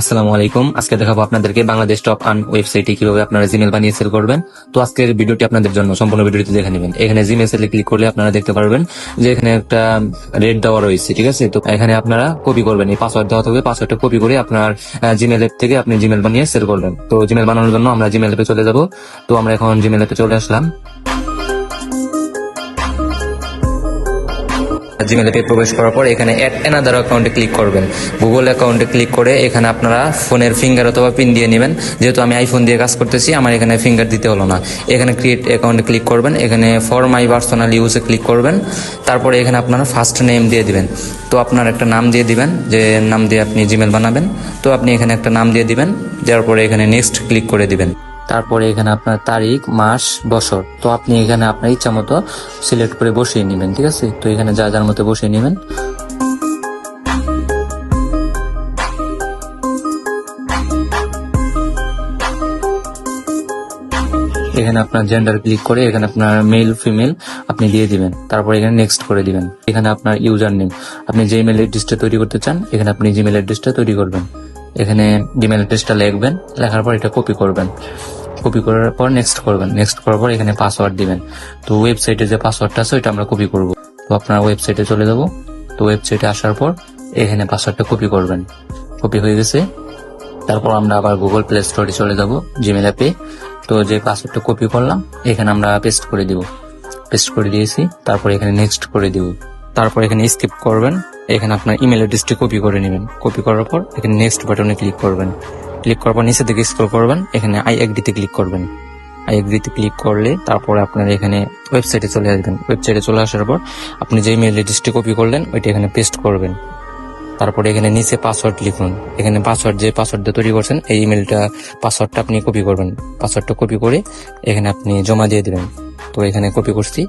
আসসালামু আলাইকুম। আজকে দেখাবো আপনাদেরকে বাংলাদেশ টপ আর্ন ওয়েবসাইটে কিভাবে আপনারা জিমেল বানিয়ে সেল করবেন। তো আজকের ভিডিওটি আপনাদের জন্য সম্পূর্ণ ভিডিওটি দেখে নেবেন। এখানে জিমেল সেলে ক্লিক করলে আপনারা দেখতে পারবেন যে এখানে একটা রেট দেওয়া রয়েছে, ঠিক আছে। তো এখানে আপনারা কপি করবেন, এই পাসওয়ার্ড দেওয়া থাকবে, পাসওয়ার্ডটা কপি করে আপনার জিমেল অ্যাপ থেকে আপনি জিমেল বানিয়ে সেল করবেন। তো জিমেল বানানোর জন্য আমরা জিমেল অ্যাপে চলে যাব। তো আমরা এখন জিমেল অ্যাপে চলে আসলাম। জিমেল অ্যাপে প্রবেশ করার পর এখানে অ্যাড অ্যানাদার অ্যাকাউন্টে ক্লিক করবেন। গুগল অ্যাকাউন্টে ক্লিক করে এখানে আপনারা ফোনের ফিঙ্গার অথবা পিন দিয়ে নেবেন। যেহেতু আমি আইফোন দিয়ে কাজ করতেছি, আমার এখানে ফিঙ্গার দিতে হলো না। এখানে ক্রিয়েট অ্যাকাউন্টে ক্লিক করবেন, এখানে ফর মাই পার্সোনাল ইউজে ক্লিক করবেন। তারপরে এখানে আপনারা ফার্স্ট নেম দিয়ে দিবেন। তো আপনার একটা নাম দিয়ে দিবেন, যে নাম দিয়ে আপনি জিমেল বানাবেন। তো আপনি এখানে একটা নাম দিয়ে দিবেন, দেওয়ার পরে এখানে নেক্সট ক্লিক করে দিবেন। তারপরে এখানে আপনার তারিখ, মাস, বছর, তো আপনি এখানে আপনার ইচ্ছা মতো সিলেক্ট করে বসিয়ে নেবেন, ঠিক আছে। তো এখানে যার মতো বসিয়ে নেবেন। এখানে আপনার জেন্ডার ক্লিক করে এখানে আপনার মেল ফিমেল আপনি দিয়ে দিবেন। তারপর এখানে নেক্সট করে দিবেন। এখানে আপনার ইউজার নেম, আপনি যে ইমেল অ্যাড্রেসটা তৈরি করতে চান এখানে আপনি জিমেল অ্যাড্রেসটা তৈরি করবেন। এখানে জিমেল অ্যাড্রেসটা লিখবেন, লেখার পর এটা কপি করবেন। কপি করার পর নেক্সট করবেন। নেক্সট করার পর এখানে পাসওয়ার্ড দিবেন। তো ওয়েবসাইটে যে পাসওয়ার্ডটা আছে ওইটা আমরা কপি করব। তো আপনার ওয়েবসাইটে চলে যাব। তো ওয়েবসাইটে আসার পর এখানে পাসওয়ার্ডটা কপি করবেন। কপি হয়ে গেছে। তারপর আমরা আবার গুগল প্লে স্টোরে চলে যাব, জিমেল অ্যাপে। তো যে পাসওয়ার্ডটা কপি করলাম এখানে আমরা পেস্ট করে দিব। পেস্ট করে দিয়েছি। তারপর এখানে নেক্সট করে দিব। তারপর এখানে স্কিপ করবেন। এখানে আপনার ইমেল অ্যাড্রেসটি কপি করে নেবেন। কপি করার পর এখানে নেক্সট বাটনে ক্লিক করবেন। ক্লিক করার পর নিচে দিকে স্ক্রল করবেন, এখানে আই এগ্রিতে ক্লিক করবেন। আই এগ্রিতে ক্লিক করলে তারপরে আপনার এখানে ওয়েবসাইটে চলে আসবেন। ওয়েবসাইটে চলে আসার পর আপনি যে ইমেল অ্যাড্রেসটি কপি করলেন ওইটা এখানে পেস্ট করবেন। তারপরে এখানে নিচে পাসওয়ার্ড লিখুন। এখানে পাসওয়ার্ড যে পাসওয়ার্ডটা তৈরি করছেন এই ইমেলটা পাসওয়ার্ডটা আপনি কপি করবেন। পাসওয়ার্ডটা কপি করে এখানে আপনি জমা দিয়ে দিবেন। তো এখানে কপি করছি।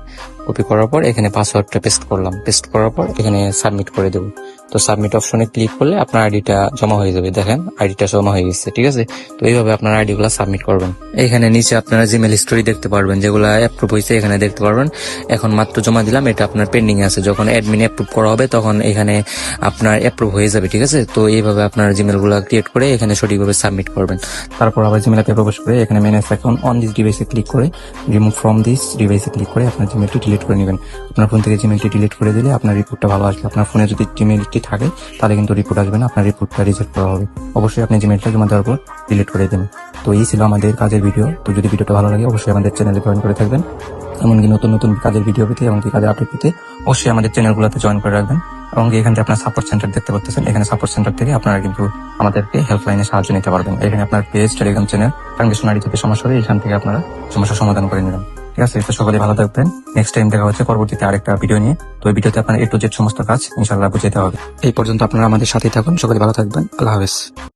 কপি করার পর এখানে পাসওয়ার্ডটা পেস্ট করলাম। পেস্ট করার পর এখানে সাবমিট করে দেবো। তো সাবমিট অপশনে ক্লিক করলে আপনার আইডিটা জমা হয়ে যাবে। দেখেন আইডিটা জমা হয়ে গেছে, ঠিক আছে। তো এইভাবে আপনার আইডি গুলা সাবমিট করবেন। এখানে নিচে আপনারা জিমেল হিস্টোরি দেখতে পারবেন, যেগুলো অ্যাপ্রুভ হয়েছে এখানে দেখতে পারবেন। এখন মাত্র জমা দিলাম, এটা আপনার পেন্ডিং আছে। যখন অ্যাডমিন অ্যাপ্রুভ করা হবে তখন এখানে আপনার অ্যাপ্রুভ হয়ে যাবে, ঠিক আছে। তো এইভাবে আপনার জিমেল গুলা ক্রিয়েট করে এখানে সঠিকভাবে সাবমিট করবেন। তারপর আবার জিমেল অ্যাপে প্রবেশ করে এখানে ম্যানেজ অ্যাকাউন্ট অন দিস ডিভাইসে ক্লিক করে রিমুভ ফ্রম দিস ডিভাইসে ক্লিক করে আপনার জিমেলটি ডিলিট করে নেবেন। আপনার ফোন থেকে জিমেলটি ডিলিট করে দিলে আপনার রিপোর্টটা ভালো আসবে। আপনার ফোনে যদি জিমেলটি থাকে তাহলে কিন্তু রিপোর্ট আসবে না, আপনার রিপোর্টটা রিজেক্ট করা হবে। অবশ্যই আপনি জিমেলটা জমা দেওয়ার পর ডিলিট করে দেবেন। তো এই ছিল আমাদের কাজের ভিডিও। তো যদি ভিডিওটা ভালো লাগে অবশ্যই আমাদের চ্যানেলে জয়েন করে থাকবেন। এমনকি নতুন নতুন কাজের ভিডিও পেতে এমনকি কাজের আপডেট পেতে অবশ্যই আমাদের চ্যানেলগুলোতে জয়েন করে রাখবেন। এবং এখান থেকে আপনার সাপোর্ট সেন্টার দেখতে পাচ্ছেন, এখানে সাপোর্ট সেন্টার থেকে আপনারা কিন্তু আমাদেরকে হেল্পলাইনে সাহায্য নিতে পারবেন। এখানে আপনার পেজ, টেলিগ্রাম চ্যানেল, ট্রানজেকশনারি থেকে সমস্যা হলে এখান থেকে আপনারা সমস্যার সমাধান করে নেবেন, ঠিক আছে। তো সকলে ভালো থাকবেন। নেক্সট টাইম দেখা হচ্ছে পরবর্তীতে আরেকটা ভিডিও নিয়ে। তো এই ভিডিওতে আপনার A to Z সমস্ত কাজ ইনশাআল্লাহ বুঝাতে হবে। এই পর্যন্ত আপনারা আমাদের সাথেই থাকুন। সকলে ভালো থাকবেন। আল্লাহ হাফেজ।